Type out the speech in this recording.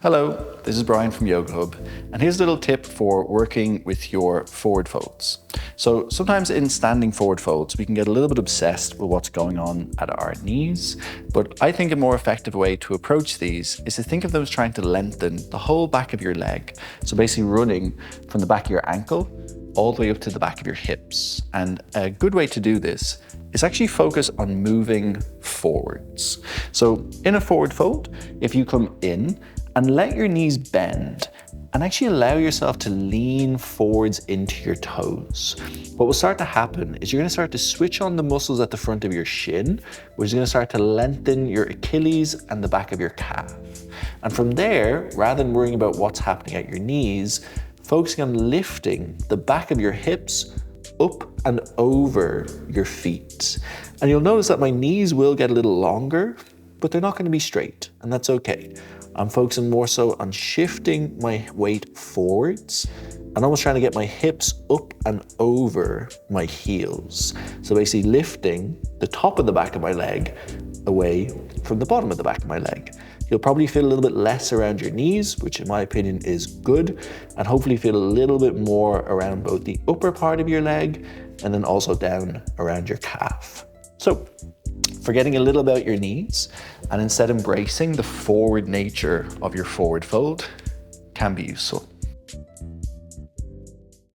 Hello, this is Brian from Yoga Hub, and here's a little tip for working with your forward folds. So sometimes in standing forward folds, we can get a little bit obsessed with what's going on at our knees, but I think a more effective way to approach these is to think of them as trying to lengthen the whole back of your leg. So basically running from the back of your ankle all the way up to the back of your hips. And a good way to do this is actually focus on moving forwards. So in a forward fold, if you come in and let your knees bend and actually allow yourself to lean forwards into your toes. What will start to happen is you're going to start to switch on the muscles at the front of your shin, which is going to start to lengthen your Achilles and the back of your calf. And from there, rather than worrying about what's happening at your knees, focusing on lifting the back of your hips up and over your feet. And you'll notice that my knees will get a little longer, but they're not going to be straight, and that's okay. I'm focusing more so on shifting my weight forwards and almost trying to get my hips up and over my heels. So basically lifting the top of the back of my leg away from the bottom of the back of my leg. You'll probably feel a little bit less around your knees, which in my opinion is good, and hopefully feel a little bit more around both the upper part of your leg and then also down around your calf. So, forgetting a little about your knees and instead embracing the forward nature of your forward fold can be useful.